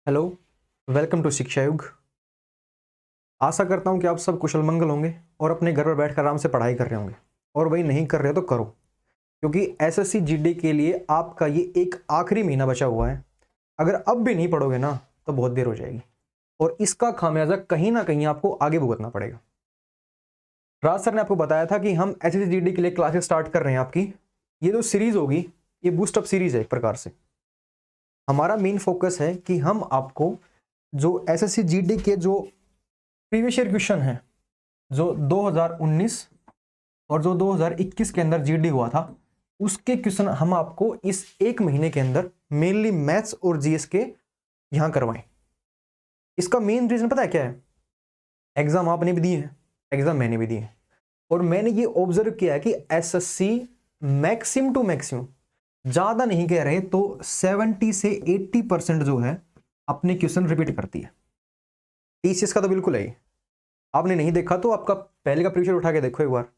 Hello, welcome to शिक्षा युग। आशा करता हूं कि आप सब कुशल मंगल होंगे और अपने घर पर बैठकर आराम से पढ़ाई कर रहे होंगे। और वही नहीं कर रहे तो करो, क्योंकि एसएससी जीडी के लिए आपका ये एक आखिरी महीना बचा हुआ है। अगर अब भी नहीं पढ़ोगे ना तो बहुत देर हो जाएगी और इसका खामियाजा कहीं ना कहीं आपको आगे भुगतना पड़ेगा। राज सर ने आपको बताया था कि हम एसएससी जीडी के लिए क्लासेस स्टार्ट कर रहे हैं। आपकी ये जो सीरीज होगी ये बूस्ट अप सीरीज है। एक प्रकार से हमारा मेन फोकस है कि हम आपको जो एसएससी जीडी के जो प्रीवियस ईयर क्वेश्चन है, जो 2019 और जो 2021 के अंदर जीडी हुआ था, उसके क्वेश्चन हम आपको इस एक महीने के अंदर मेनली मैथ्स और जीएस के यहां करवाएं। इसका मेन रीजन पता है क्या है? एग्जाम आपने भी दिए हैं, एग्जाम मैंने भी दिए हैं, और मैंने ये ऑब्जर्व किया है कि एसएससी मैक्सिमम टू मैक्सिमम, ज्यादा नहीं कह रहे तो 70 से 80% जो है अपने क्वेश्चन रिपीट करती है। टीसीएस का तो बिल्कुल है। आपने नहीं देखा तो आपका पहले का प्रीवियस उठा के देखो एक बार,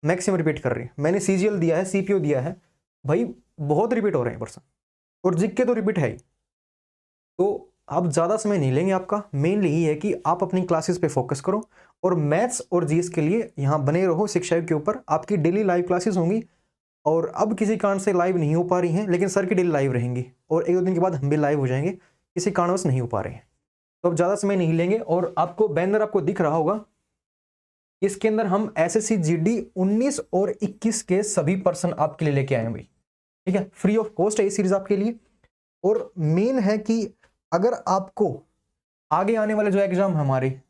मैक्सिमम रिपीट कर रही है। मैंने सीजीएल दिया है, सीपीओ दिया है, भाई बहुत रिपीट हो रहे हैं पर्सन, और जिक के तो रिपीट है ही। तो आप ज़्यादा समय नहीं लेंगे। आपका मेनली यही है कि आप अपनी क्लासेस पे फोकस करो और मैथ्स और जीएस के लिए यहाँ बने रहो। शिक्षा के ऊपर आपकी डेली लाइव क्लासेस होंगी, और अब किसी कारण से लाइव नहीं हो पा रही हैं, लेकिन सर की डेली लाइव रहेंगी और एक दो दिन के बाद हम भी लाइव हो जाएंगे। किसी कारणवश नहीं हो पा रहे हैं तो अब ज़्यादा समय नहीं लेंगे। और आपको बैनर आपको दिख रहा होगा, इसके अंदर हम एसएससी जीडी 19 और 21 के सभी पर्सन आपके लिए लेके आए हैं भाई। ठीक है, फ्री ऑफ कॉस्ट है ये सीरीज आपके लिए। और मेन है कि अगर आपको आगे आने वाले जो एग्जाम हमारे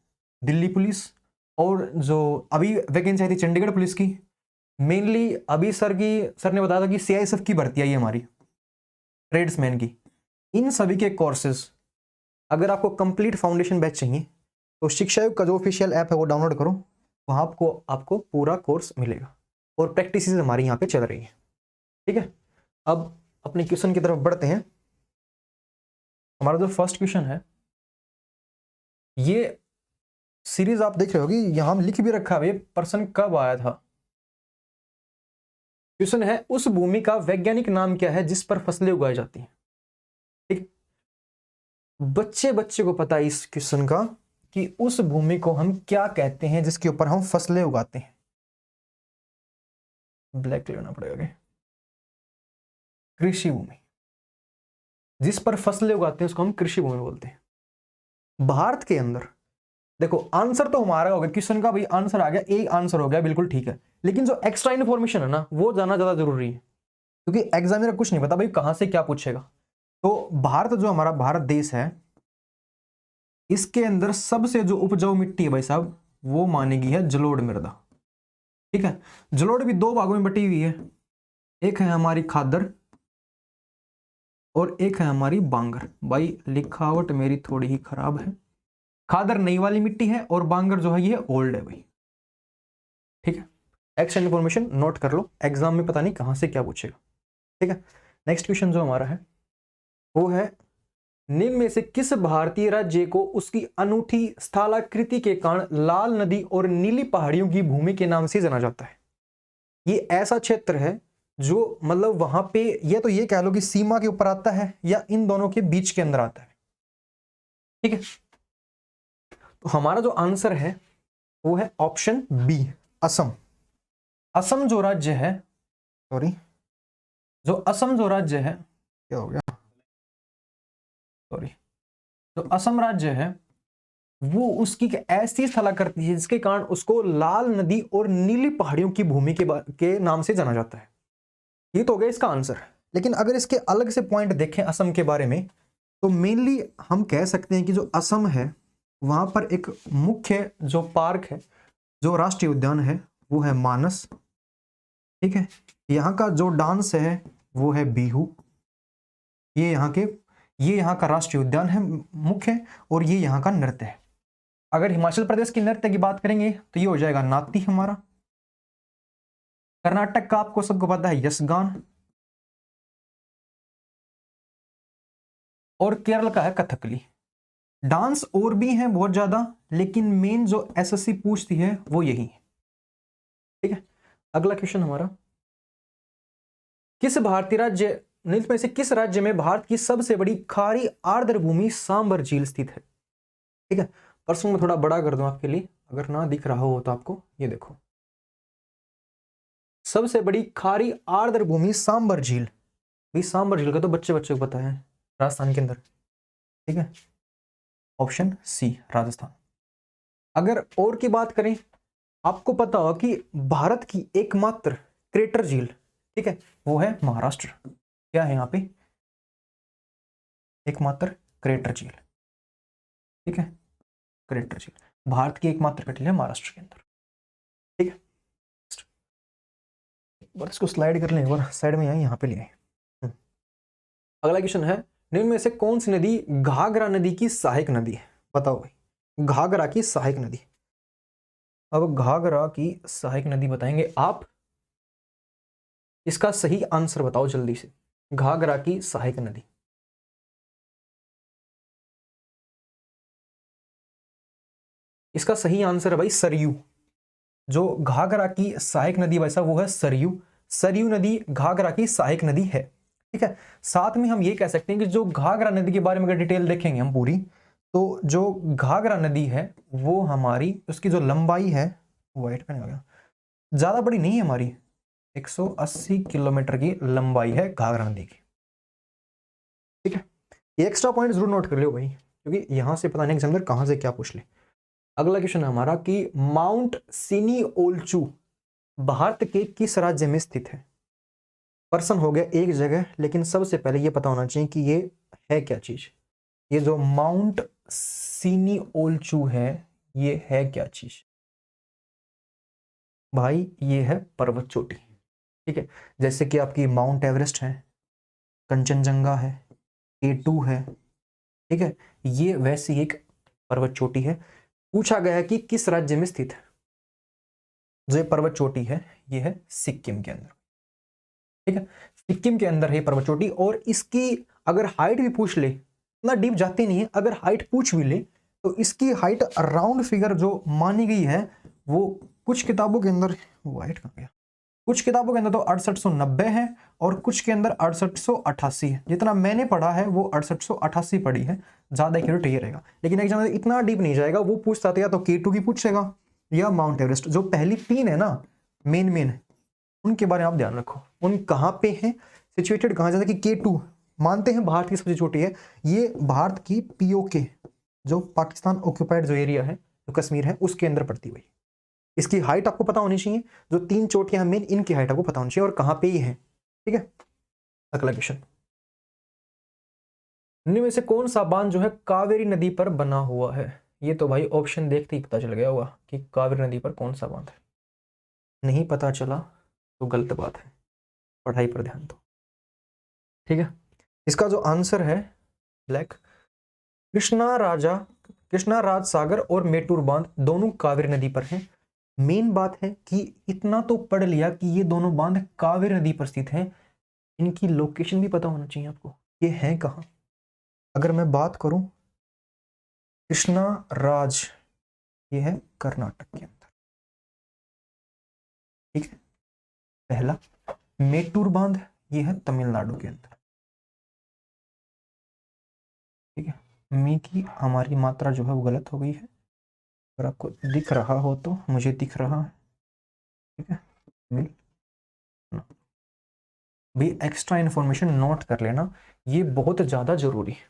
दिल्ली पुलिस और जो अभी वैकेंसी आई थी चंडीगढ़ पुलिस की, मेनली अभी सर ने बताया था कि सीआईएसएफ की भर्ती आई है हमारी, ट्रेड्समैन की, इन सभी के कोर्सेज अगर आपको कंप्लीट फाउंडेशन बैच चाहिए तो शिक्षा युग का जो ऑफिशियल ऐप है वो डाउनलोड करो, वहां आपको पूरा कोर्स मिलेगा और प्रैक्टिस हमारी यहाँ पे चल रही है। ठीक है, अब अपने क्वेश्चन की तरफ बढ़ते हैं। हमारा जो फर्स्ट क्वेश्चन है, ये सीरीज आप देख रहे होगी, यहां लिख भी रखा है ये पर्सन कब आया था। क्वेश्चन है, उस भूमि का वैज्ञानिक नाम क्या है जिस पर फसलें उगाई जाती हैं। ठीक, बच्चे को पता है इस क्वेश्चन का कि उस भूमि को हम क्या कहते हैं जिसके ऊपर हम फसलें उगाते हैं। ब्लैक लेना पड़ेगा। कृषि भूमि, जिस पर फसलें उगाते हैं उसको हम कृषि भूमि बोलते हैं। भारत के अंदर देखो, आंसर तो हमारा हो गया क्वेश्चन का, भाई आंसर आ गया, ए आंसर हो गया, बिल्कुल ठीक है। लेकिन जो एक्स्ट्रा इन्फॉर्मेशन है ना, वो जाना ज्यादा जरूरी है, क्योंकि एग्जामिनर कुछ नहीं पता भाई कहां से क्या पूछेगा। तो भारत, जो हमारा भारत देश है, इसके अंदर सबसे जो उपजाऊ मिट्टी है भाई साहब, वो मानेगी है जलोढ़ मृदा। ठीक है, जलोढ़ भी दो भागों में बटी हुई है, एक है हमारी खादर और एक है हमारी बांगर। भाई लिखावट मेरी थोड़ी ही खराब है। खादर नई वाली मिट्टी है और बांगर जो है ये ओल्ड है भाई। ठीक है, एक्स्ट्रा इन्फॉर्मेशन नोट कर लो, एग्जाम में पता नहीं कहां से क्या पूछेगा। ठीक है, नेक्स्ट क्वेश्चन जो हमारा है वो है, निम्न में से किस भारतीय राज्य को उसकी अनूठी स्थलाकृति के कारण लाल नदी और नीली पहाड़ियों की भूमि के नाम से जाना जाता है। ये ऐसा क्षेत्र है जो मतलब वहां पे, ये तो ये कह लो कि सीमा के ऊपर आता है या इन दोनों के बीच के अंदर आता है। ठीक है, तो हमारा जो आंसर है वो है ऑप्शन बी, असम। असम जो राज्य है, सॉरी, जो असम जो राज्य है, क्या हो गया, सॉरी, जो असम राज्य है वो उसकी ऐसी स्थलाकृति है जिसके कारण उसको लाल नदी और नीली पहाड़ियों की भूमि के नाम से जाना जाता है। ये तो हो गया इसका आंसर। लेकिन अगर इसके अलग से पॉइंट देखें असम के बारे में, तो मेनली हम कह सकते हैं कि जो असम है वहां पर एक मुख्य जो पार्क है, जो राष्ट्रीय उद्यान है, वो है मानस। ठीक है, यहाँ का जो डांस है वो है बिहू। ये यहाँ का राष्ट्रीय उद्यान है मुख्य, और ये यहाँ का नृत्य है। अगर हिमाचल प्रदेश की नृत्य की बात करेंगे तो ये हो जाएगा नाती हमारा। कर्नाटक का आपको सबको पता है यशगान, और केरल का है कथकली। डांस और भी हैं बहुत ज्यादा, लेकिन मेन जो एसएससी पूछती है वो यही है। ठीक है, अगला क्वेश्चन हमारा, किस भारतीय राज्य निम्न में से किस राज्य में भारत की सबसे बड़ी खारी आर्द्र भूमि सांबर झील स्थित है? ठीक है, प्रश्न में थोड़ा बड़ा कर दूं आपके लिए, अगर ना दिख रहा हो तो आपको, ये देखो, सबसे बड़ी खारी आर्द्र भूमि सांबर झील। भाई सांबर झील का तो बच्चे बच्चे को पता है, राजस्थान के अंदर। ठीक है, ऑप्शन सी राजस्थान। अगर और की बात करें, आपको पता होगा कि भारत की एकमात्र क्रेटर झील, ठीक है, वो है महाराष्ट्र। क्या है यहाँ पे? एकमात्र क्रेटर झील। ठीक है, क्रेटर झील भारत की एकमात्र क्रेटर है महाराष्ट्र के अंदर। ठीक है, बस इसको स्लाइड कर लें, एक बार साइड में आए, यहाँ पे ले आए। अगला क्वेश्चन है, निम्न में से कौन सी नदी घाघरा नदी की सहायक नदी है? बताओ भाई, घाघरा की सहायक नदी। अब घाघरा की सहायक नदी बताएंगे आप, इसका सही आंसर बताओ जल्दी से। घाघरा की सहायक नदी, इसका सही आंसर है भाई सरयू। जो घाघरा की सहायक नदी वैसा वो है सरयू। सरयू नदी घाघरा की सहायक नदी है। ठीक है, साथ में हम ये कह सकते हैं कि जो घाघरा नदी के बारे में अगर डिटेल देखेंगे हम पूरी, तो जो घाघरा नदी है वो हमारी, उसकी जो लंबाई है, वाइट का नहीं हो गया, ज्यादा बड़ी नहीं है हमारी, 180 किलोमीटर की लंबाई है घाघरा नदी की। ठीक है, ये एक्स्ट्रा पॉइंट जरूर नोट कर लो भाई, क्योंकि यहां से पता नहीं एग्जामिनर कहां से क्या पूछ ले। अगला क्वेश्चन है हमारा कि माउंट सिनी ओल्चू भारत के किस राज्य में स्थित है? पर्सन हो गया एक जगह, लेकिन सबसे पहले ये पता होना चाहिए कि ये है क्या चीज। ये जो माउंट सिनी ओल्चू है, ये है क्या चीज भाई? ये है पर्वत चोटी। ठीक है, जैसे कि आपकी माउंट एवरेस्ट है, कंचनजंगा है, K2 है। ठीक है, ये वैसी एक पर्वत चोटी है। पूछा गया है कि किस राज्य में स्थित है। जो ये पर्वत चोटी है, ये है सिक्किम के अंदर। ठीक है, सिक्किम के अंदर है पर्वत चोटी। और इसकी अगर हाइट भी पूछ ले, इतना डीप जाती नहीं है, अगर हाइट पूछ भी ले तो इसकी हाइट राउंड फिगर जो मानी गई है, वो कुछ किताबों के अंदर, वाइट कहां गया, कुछ किताबों के अंदर तो 6890 है और कुछ के अंदर 6888 है। जितना मैंने पढ़ा है वो 6888 पढ़ी है, ज्यादा एक्यूरेट ये रहेगा। लेकिन एग्जाम में इतना डीप नहीं जाएगा, वो पूछता था या तो K2 की पूछेगा या माउंट एवरेस्ट। जो पहली तीन है ना, मेन उनके बारे में आप ध्यान रखो, उन कहाँ पे है सिचुएटेड, कहाँ, जैसे कि K2 मानते हैं भारत की सबसे छोटी है, ये भारत की POK, जो पाकिस्तान ऑक्यूपाइड जो एरिया है, जो कश्मीर है, उसके अंदर पड़ती हुई। इसकी हाइट आपको पता होनी चाहिए, जो तीन चोटियां मेन, इनकी हाइट आपको पता होनी चाहिए और कहां पे ये है। ठीक है, अगला क्वेश्चन, इनमें में से कौन सा बांध जो है कावेरी नदी पर बना हुआ है? ये तो भाई ऑप्शन देखते ही पता चल गया होगा कि कावेरी नदी पर कौन सा बांध है। नहीं पता चला तो गलत बात है, पढ़ाई पर ध्यान दो। ठीक है, इसका जो आंसर है ब्लैक, कृष्णा राज सागर और मेटूर बांध दोनों कावेरी नदी पर हैं। मेन बात है कि इतना तो पढ़ लिया कि ये दोनों बांध कावेरी नदी पर स्थित हैं, इनकी लोकेशन भी पता होना चाहिए आपको, ये है कहां। अगर मैं बात करूं, कृष्णा राज, ये है कर्नाटक के अंदर। ठीक है, पहला। मेटूर बांध, ये है तमिलनाडु के अंदर। ठीक है, मी की हमारी मात्रा जो है वो गलत हो गई है, अगर आपको दिख रहा हो तो, मुझे दिख रहा है। ठीक है, मिल भी एक्स्ट्रा इंफॉर्मेशन नोट कर लेना, ये बहुत ज्यादा जरूरी है।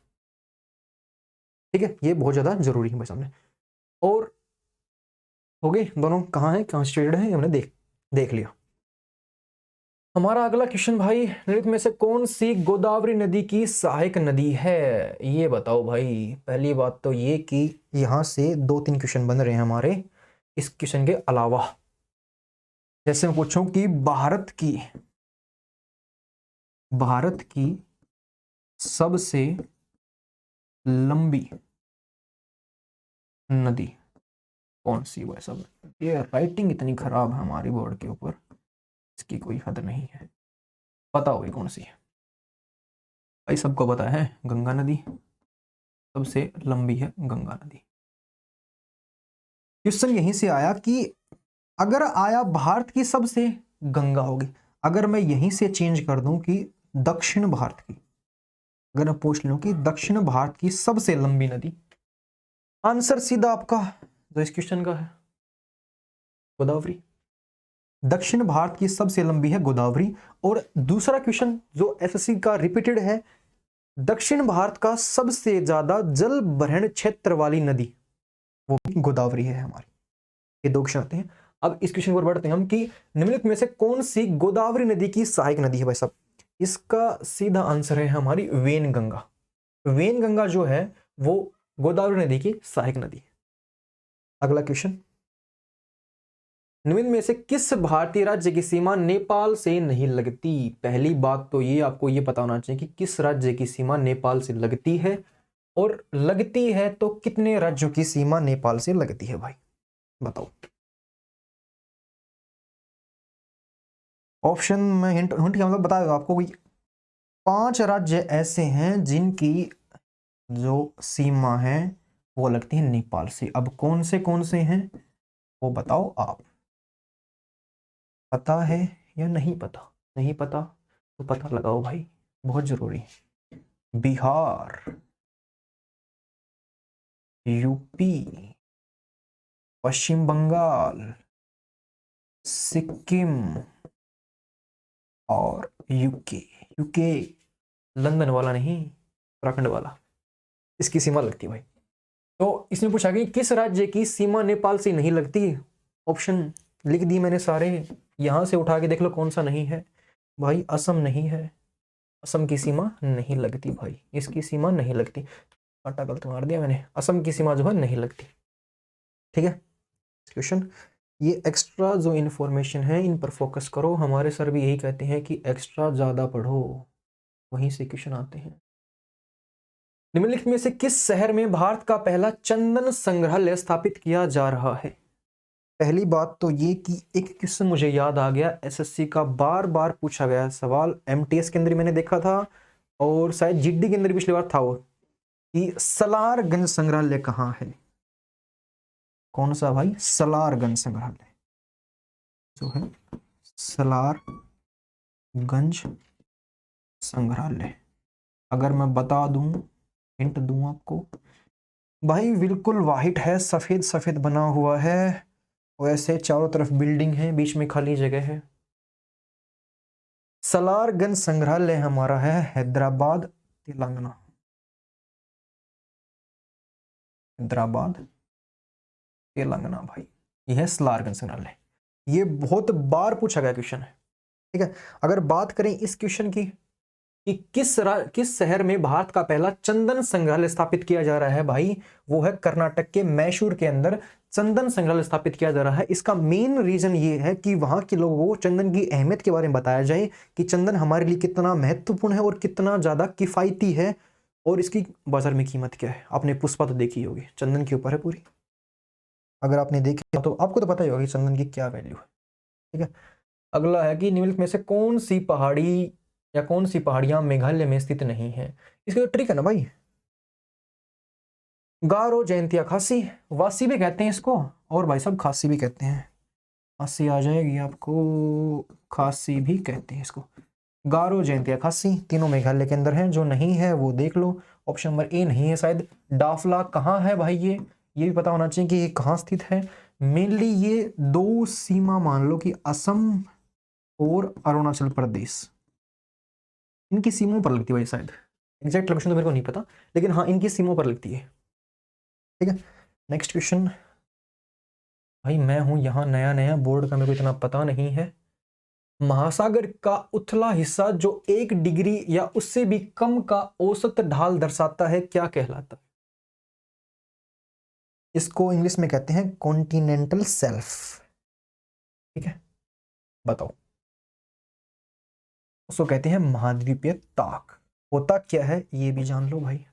ठीक है, ये बहुत ज्यादा जरूरी है भाई सामने। और हो गए दोनों कहाँ है, कॉन्स्टिट्यूटेड है, हमने देख लिया। हमारा अगला क्वेश्चन भाई, निम्नलिखित में से कौन सी गोदावरी नदी की सहायक नदी है? ये बताओ भाई। पहली बात तो ये कि यहां से 2-3 क्वेश्चन बन रहे हैं हमारे इस क्वेश्चन के अलावा। जैसे मैं पूछूं कि भारत की सबसे लंबी नदी कौन सी? वो सब, ये राइटिंग इतनी खराब है हमारी बोर्ड के ऊपर, इसकी कोई हद नहीं है। पता होगी कौन सी है भाई, सबको पता है, गंगा नदी सबसे लंबी है, गंगा नदी। क्वेश्चन यहीं से आया कि अगर आया भारत की सबसे, गंगा होगी। अगर मैं यहीं से चेंज कर दूं कि दक्षिण भारत की, अगर मैं पूछ लूं कि दक्षिण भारत की सबसे लंबी नदी, आंसर सीधा आपका जो इस क्वेश्चन का है गोदावरी। दक्षिण भारत की सबसे लंबी है गोदावरी। और दूसरा क्वेश्चन जो एसएससी का रिपीटेड है, दक्षिण भारत का सबसे ज्यादा जल भरण क्षेत्र वाली नदी वो भी गोदावरी है हमारी। ये दो क्वेश्चन आते हैं। अब इस क्वेश्चन पर बढ़ते हैं हम कि निम्नलिखित में से कौन सी गोदावरी नदी की सहायक नदी है भाई साहब। इसका सीधा आंसर है हमारी वेनगंगा। वेनगंगा जो है वो गोदावरी नदी की सहायक नदी है। अगला क्वेश्चन, निम्न में से किस भारतीय राज्य की सीमा नेपाल से नहीं लगती। पहली बात तो ये आपको ये पता होना चाहिए कि किस राज्य की सीमा नेपाल से लगती है, और लगती है तो कितने राज्यों की सीमा नेपाल से लगती है भाई बताओ। ऑप्शन में हिंट हिंट क्या मतलब बता दो आपको, कोई 5 राज्य ऐसे हैं जिनकी जो सीमा है वो लगती है नेपाल से। अब कौन से हैं वो बताओ आप। पता है या नहीं पता? नहीं पता तो पता लगाओ भाई, बहुत जरूरी है। बिहार, यूपी, पश्चिम बंगाल, सिक्किम और यूके। यूके लंदन वाला नहीं, उत्तराखंड वाला, इसकी सीमा लगती है भाई। तो इसने पूछा कि किस राज्य की सीमा नेपाल से नहीं लगती। ऑप्शन लिख दी मैंने सारे, यहां से उठा के देख लो कौन सा नहीं है भाई। असम नहीं है, असम की सीमा नहीं लगती भाई, इसकी सीमा नहीं लगती। आटा गलत मार दिया मैंने, असम की सीमा जो है नहीं लगती। ठीक है क्वेश्चन, ये एक्स्ट्रा जो इन्फॉर्मेशन है इन पर फोकस करो। हमारे सर भी यही कहते हैं कि एक्स्ट्रा ज्यादा पढ़ो, वहीं से क्वेश्चन आते हैं। निम्नलिखित में से किस शहर में भारत का पहला चंदन संग्रहालय स्थापित किया जा रहा है। पहली बात तो ये कि एक क्वेश्चन मुझे याद आ गया, एसएससी का बार बार पूछा गया सवाल, एमटीएस के अंदर मैंने देखा था और शायद जीडी के अंदर पिछली बार था वो, कि सलारगंज संग्रहालय कहाँ है। कौन सा भाई? सलारगंज संग्रहालय जो है, सलारगंज संग्रहालय। अगर मैं बता दूं, हिंट दूं आपको भाई, बिल्कुल वाइट है, सफेद सफेद बना हुआ है, वैसे चारों तरफ बिल्डिंग है, बीच में खाली जगह है। सलारगंज संग्रहालय हमारा है हैदराबाद तेलंगाना। हैदराबाद तेलंगाना भाई, यह है सलारगंज संग्रहालय। ये बहुत बार पूछा गया क्वेश्चन है। ठीक है, अगर बात करें इस क्वेश्चन की कि किस शहर में भारत का पहला चंदन संग्रहालय स्थापित किया जा रहा है भाई, वो है कर्नाटक के मैसूर के अंदर चंदन संग्रहालय स्थापित किया जा रहा है। इसका मेन रीजन ये है कि वहां के लोगों को चंदन की अहमियत के बारे में बताया जाए कि चंदन हमारे लिए कितना महत्वपूर्ण है और कितना ज्यादा किफायती है, और इसकी बाजार में कीमत क्या है। आपने पुष्पा तो देखी होगी, चंदन के ऊपर है पूरी। अगर आपने देखी तो आपको तो पता ही होगा कि चंदन की क्या वैल्यू है। ठीक है, अगला है कि निम्नलिखित में से कौन सी पहाड़ी या कौन सी पहाड़ियां मेघालय में स्थित नहीं है। इसका तो ट्रिक है ना भाई, गारो, जयंतिया, खासी, वासी भी कहते हैं इसको, और भाई साहब खासी भी कहते हैं। खासी आ जाएगी आपको, खासी भी कहते हैं इसको। गारो, जयंतिया, खासी तीनों मेघालय के अंदर हैं। जो नहीं है वो देख लो, ऑप्शन नंबर ए नहीं है शायद। डाफला कहाँ है भाई, ये भी पता होना चाहिए कि ये कहाँ स्थित है। मेनली ये दो सीमा मान लो कि असम और अरुणाचल प्रदेश, इनकी सीमाओं पर लगती है भाई शायद। एग्जैक्ट लोकेशन तो मेरे को नहीं पता, लेकिन हाँ इनकी सीमाओं पर लगती है। ठीक है, नेक्स्ट क्वेश्चन भाई, मैं हूं यहाँ नया नया, बोर्ड का मेरे को इतना पता नहीं है। महासागर का उथला हिस्सा जो 1 डिग्री या उससे भी कम का औसत ढाल दर्शाता है, क्या कहलाता है। इसको इंग्लिश में कहते हैं कॉन्टिनेंटल शेल्फ। ठीक है, बताओ। उसको कहते हैं महाद्वीपीय ताक। होता क्या है ये भी जान लो भाई।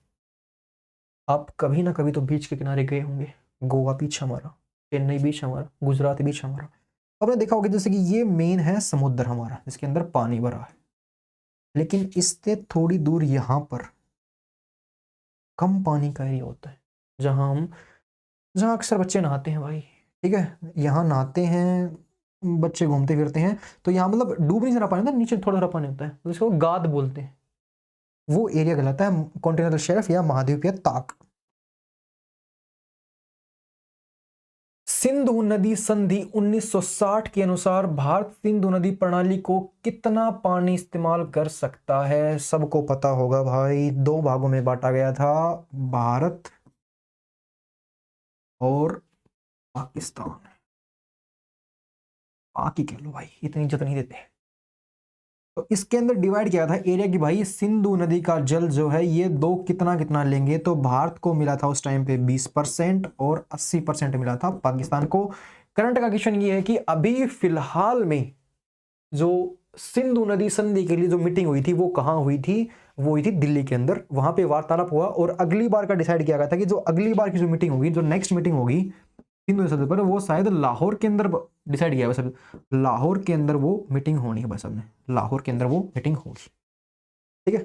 आप कभी ना कभी तो बीच के किनारे गए होंगे, गोवा बीच हमारा, चेन्नई बीच हमारा, गुजरात बीच हमारा। आपने देखा होगा जैसे कि ये मेन है समुद्र हमारा जिसके अंदर पानी भरा है, लेकिन इससे थोड़ी दूर यहाँ पर कम पानी का एरिया होता है, जहाँ अक्सर बच्चे नहाते हैं भाई। ठीक है, यहाँ नहाते हैं, बच्चे घूमते फिरते हैं, तो यहाँ मतलब डूब नहीं सारा पानी होता है, नीचे थोड़ा थोड़ा पानी होता है, तो इसको गाद बोलते हैं। वो एरिया कहलाता है कॉन्टिनेंटल शेल्फ या महाद्वीपीय ताक। सिंधु नदी संधि 1960 के अनुसार भारत सिंधु नदी प्रणाली को कितना पानी इस्तेमाल कर सकता है? सबको पता होगा भाई, 2 भागों में बांटा गया था, भारत और पाकिस्तान। पाक ही कह लो भाई, इतनी इज्जत नहीं देते। तो इसके अंदर डिवाइड किया था एरिया की भाई, सिंधु नदी का जल जो है ये 2 कितना कितना लेंगे, तो भारत को मिला था उस टाइम पे 20% और 80% मिला था पाकिस्तान को। करंट का क्वेश्चन ये है कि अभी फिलहाल में जो सिंधु नदी संधि के लिए जो मीटिंग हुई थी वो कहां हुई थी? वो हुई थी दिल्ली के अंदर, वहां पे वार्तालाप हुआ और अगली बार का डिसाइड किया गया था कि जो अगली बार की जो मीटिंग होगी, जो नेक्स्ट मीटिंग होगी सिंधु संधि पर, वो शायद लाहौर के अंदर डिसाइड किया है। लाहौर के अंदर वो मीटिंग होनी है, बस हमने लाहौर के अंदर वो मीटिंग होगी, ठीक है।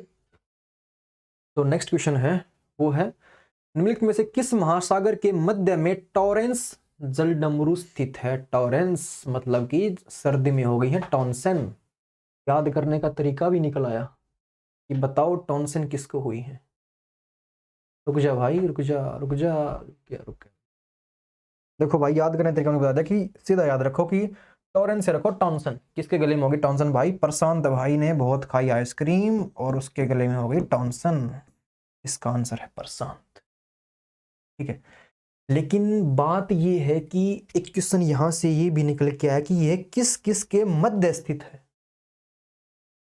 तो नेक्स्ट क्वेश्चन है, वो है निम्नलिखित में से किस महासागर के मध्य में टॉरेंस जलडमरू स्थित है? टॉरेंस मतलब कि सर्दी में हो गई है टॉन्सन। याद करने का तरीका भी निकल आया कि बताओ टॉन्सन किसको हुई है। रुक जा भाई, रुक जा रुक जा, रुक। देखो भाई, याद करने का तरीका मैंने बता दिया कि सीधा याद रखो कि टॉरेंस से रखो टॉन्सन। किसके गले में होगी टॉन्सन भाई? प्रशांत भाई ने बहुत खाई आइसक्रीम और उसके गले में हो गई टॉन्सन। इसका आंसर है प्रशांत, ठीक है। लेकिन बात ये है कि एक क्वेश्चन यहां से ये भी निकल के आया कि यह किस किस के मध्य स्थित है।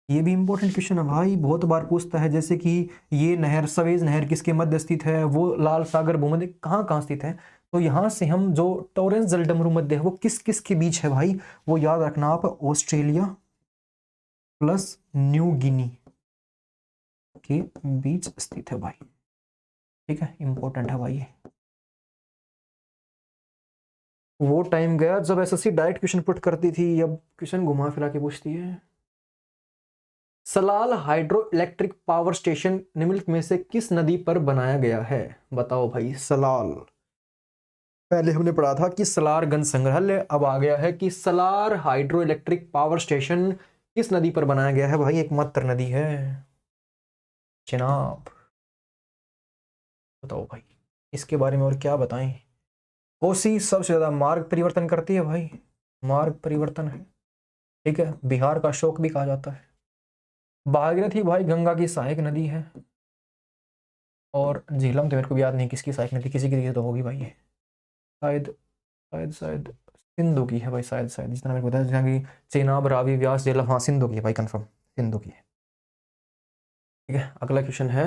ये भी इंपॉर्टेंट क्वेश्चन है भाई, बहुत बार पूछता है, जैसे कि ये नहर सवेज नहर किसके मध्य स्थित है, वो लाल सागर भूमध्य कहाँ कहाँ स्थित है। तो यहां से हम जो टॉरेंस जलडमरू मध्य है वो किस किस के बीच है भाई, वो याद रखना आप, ऑस्ट्रेलिया प्लस न्यू गिनी के बीच स्थित है भाई, ठीक है, इंपॉर्टेंट है भाई ये। वो टाइम गया जब एसएससी डायरेक्ट क्वेश्चन पुट करती थी, अब क्वेश्चन घुमा फिरा के पूछती है। Salal hydro electric power station निम्नलिखित में से किस नदी पर बनाया गया है? बताओ भाई। सलाल, पहले हमने पढ़ा था कि सलार गन संग्रहालय, अब आ गया है कि Salaar hydro electric power station किस नदी पर बनाया गया है भाई? एकमात्र नदी है चिनाब। बताओ भाई, इसके बारे में और क्या बताएं। कोसी सबसे ज्यादा मार्ग परिवर्तन करती है भाई, मार्ग परिवर्तन है, ठीक है, बिहार का शोक भी कहा जाता है। भागीरथी भाई गंगा की सहायक नदी है, और झेलम तो मेरे को भी याद नहीं किसकी सहायक नदी, किसी की तो होगी भाई ये, शायद शायद शायद सिंधु की है भाई, शायद शायद जितना मेरे को पता है, जहाँ की चेनाब रावी व्यास झेलम, हाँ सिंधु की है भाई, कंफर्म सिंधु की है, ठीक है। अगला क्वेश्चन है,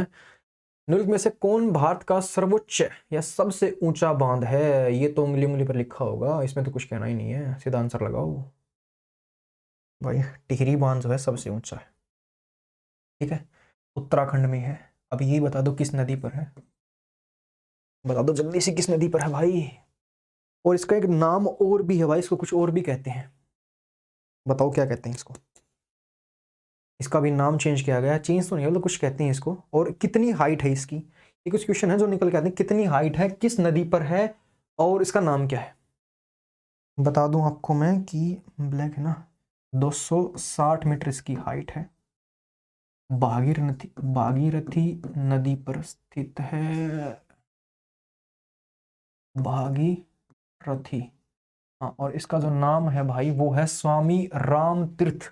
निम्नलिखित में से कौन भारत का सर्वोच्च या सबसे ऊंचा बांध है? ये तो उंगली उंगली पर लिखा होगा, इसमें तो कुछ कहना ही नहीं है, सीधा आंसर लगाओ भाई। टिहरी बांध जो है सबसे ऊंचा है, ठीक है, उत्तराखंड में है। अब ये बता दो किस नदी पर है, बता दो जल्दी से किस नदी पर है भाई। और इसका एक नाम और भी है भाई, इसको कुछ और भी कहते हैं, बताओ क्या कहते हैं इसको। इसका भी नाम चेंज किया गया है, चेंज तो नहीं मतलब कुछ कहते हैं इसको। और कितनी हाइट है इसकी, ये कुछ क्वेश्चन है जो निकल के आते हैं, कितनी हाइट है, किस नदी पर है, और इसका नाम क्या है। बता दूं आपको मैं कि ब्लैक है ना, 260 मीटर इसकी हाइट है, भागीरथी नदी पर स्थित है, भागीरथी, हाँ। और इसका जो नाम है भाई वो है स्वामी राम तीर्थ,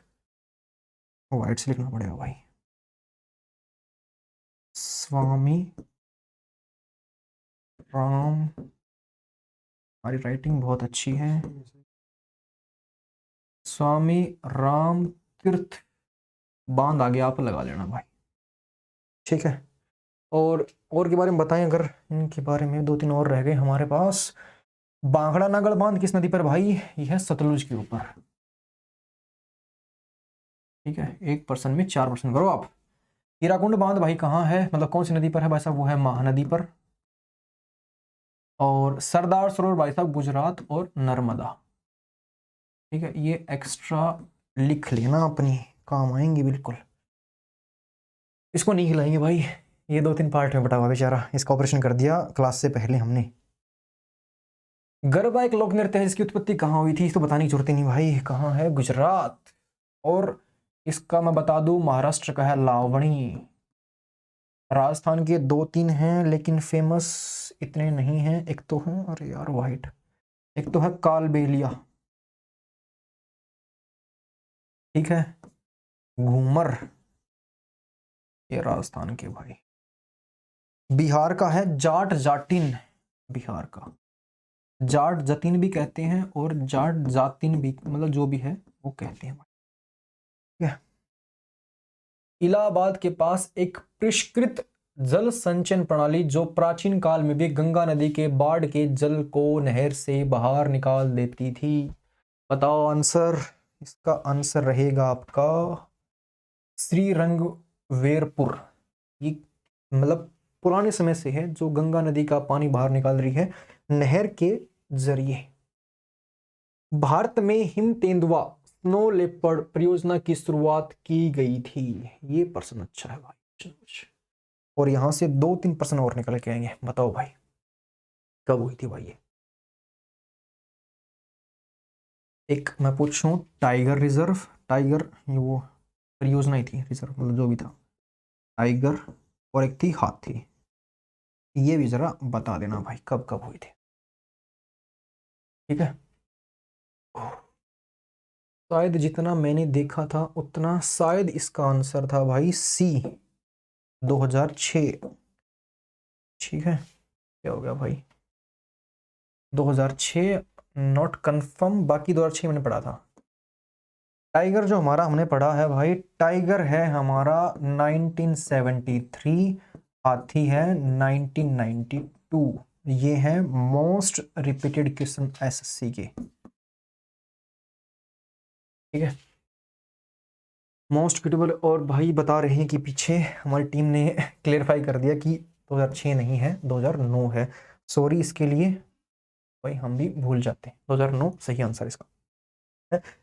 वाइट से लिखना पड़ेगा भाई, स्वामी राम, हमारी राइटिंग बहुत अच्छी है, स्वामी राम तीर्थ बांध आगे आप लगा लेना भाई, ठीक है। और के बारे में बताएं अगर, इनके बारे में 2-3 और रह गए हमारे पास। बांगड़ा नागड़ बांध किस नदी पर भाई? यह है सतलुज के ऊपर, ठीक है। 1% में 4% करो आप। हीराकुंड बांध भाई कहाँ है, मतलब कौन सी नदी पर है भाई साहब? वो है महानदी पर। और सरदार सरोवर भाई साहब गुजरात और नर्मदा, ठीक है। ये एक्स्ट्रा लिख लेना, अपनी काम आएंगे बिल्कुल। इसको नहीं हिलाएंगे भाई, ये 2-3 पार्ट में बटा हुआ बेचारा, इसका ऑपरेशन कर दिया क्लास से पहले हमने। गरबा एक लोक नृत्य है जिसकी उत्पत्ति कहाँ हुई थी, तो बताने की जरूरत ही नहीं भाई। कहाँ है? गुजरात। और इसका मैं बता दूं महाराष्ट्र का है लावणी। राजस्थान के 2-3 हैं लेकिन फेमस इतने नहीं हैं। एक तो है, अरे यार वाइट, एक तो है कालबेलिया, ठीक है, घूमर, ये राजस्थान के भाई। बिहार का है जाट जाटिन, बिहार का जाट जतिन भी कहते हैं और जाट जातिन भी, मतलब जो भी है वो कहते हैं। ठीक है। इलाहाबाद के पास एक परिष्कृत जल संचयन प्रणाली जो प्राचीन काल में भी गंगा नदी के बाढ़ के जल को नहर से बाहर निकाल देती थी। बताओ आंसर। इसका आंसर रहेगा आपका श्रीरंगवेरपुर। ये मतलब पुराने समय से है जो गंगा नदी का पानी बाहर निकाल रही है नहर के जरिए। भारत में हिम तेंदुआ स्नो लेपर्ड परियोजना की शुरुआत की गई थी। ये प्रश्न अच्छा है भाई, और यहां से 2-3 प्रश्न और निकल के आएंगे। बताओ भाई कब हुई थी भाई ये? एक मैं पूछूं, टाइगर रिजर्व, टाइगर ये वो परियोजना ही थी, रिजर्व मतलब जो भी था, टाइगर, और एक थी हाथी। ये भी जरा बता देना भाई कब कब हुई थी। ठीक है। शायद जितना मैंने देखा था उतना शायद इसका आंसर था भाई सी, 2006। ठीक है, क्या हो गया भाई? 2006 नॉट कंफर्म, बाकी 2006 मैंने पढ़ा था। टाइगर जो हमारा हमने पढ़ा है भाई, टाइगर है हमारा 1973, हाथी है 1992। ये है मोस्ट रिपीटेड क्वेश्चन एसएससी के। ठीक है, मोस्ट क्रिटिकल। और भाई बता रहे हैं कि पीछे हमारी टीम ने क्लियरफाई कर दिया कि 2006 नहीं है, 2009 है। सॉरी इसके लिए भाई, हम भी भूल जाते हैं। 2009 सही आंसर इसका।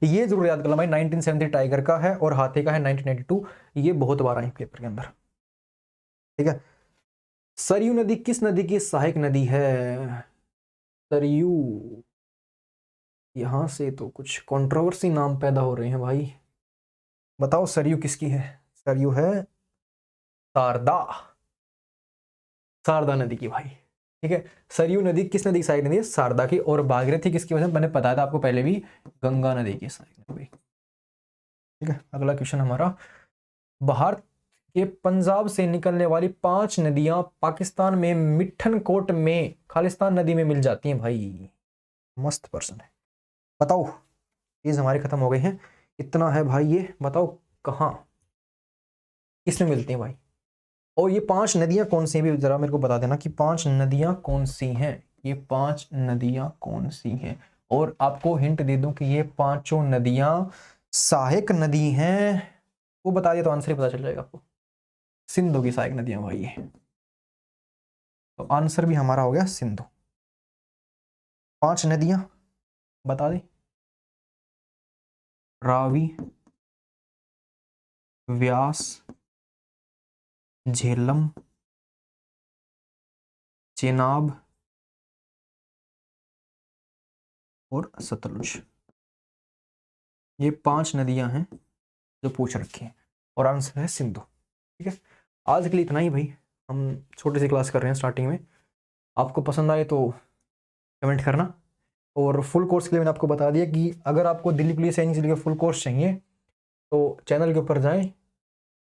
ये जरूर याद करना भाई, 1970 टाइगर का है और हाथी का है 1992। ये बहुत बार आई पेपर के अंदर। ठीक है। सरयू नदी किस नदी की सहायक नदी है? सरयू, यहां से तो कुछ कंट्रोवर्सी नाम पैदा हो रहे हैं भाई। बताओ सरयू किसकी है? सरयू है शारदा, शारदा नदी की भाई। ठीक है, सरयू नदी किस नदी की सहायक नदी है? शारदा की। और भागीरथी किसकी वजह? मैंने बताया था आपको पहले भी, गंगा नदी की सहायक नदी। ठीक है, अगला क्वेश्चन हमारा, भारत के पंजाब से निकलने वाली 5 नदियां पाकिस्तान में मिठनकोट में खालिस्तान नदी में मिल जाती हैं भाई। मस्त प्रश्न है। बताओ, चीज हमारे खत्म हो गए हैं। इतना है भाई, ये बताओ कहाँ किसमें मिलती हैं भाई? और ये 5 नदियां कौन सी भी जरा मेरे को बता देना कि 5 नदियां कौन सी हैं। ये 5 नदियां कौन सी हैं? और आपको हिंट दे दूं कि ये 5 नदियां सहायक नदी हैं। वो बता दिया तो आंसर ही पता चल जाएगा आपको। सिंधु की सहायक नदियां भाई ये। तो आंसर भी हमारा हो गया सिंधु। 5 नदियां बता दे, रावी, व्यास, झेलम, चेनाब और सतलुज। ये 5 नदियां हैं जो पूछ रखी हैं और आंसर है सिंधु। ठीक है, आज के लिए इतना ही भाई। हम छोटी सी क्लास कर रहे हैं स्टार्टिंग में। आपको पसंद आए तो कमेंट करना। और फुल कोर्स के लिए मैंने आपको बता दिया कि अगर आपको दिल्ली पुलिस एनसीसी के फुल कोर्स चाहिए तो चैनल के ऊपर जाएं,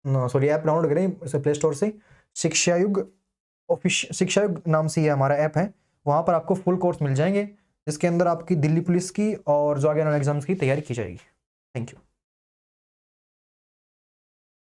सॉरी ऐप डाउनलोड करें इसे प्ले स्टोर से। शिक्षायुग शिक्षायुग नाम से ये हमारा ऐप है। वहाँ पर आपको फुल कोर्स मिल जाएंगे जिसके अंदर आपकी दिल्ली पुलिस की और जो आगे एग्जाम्स की तैयारी की जाएगी। Thank you.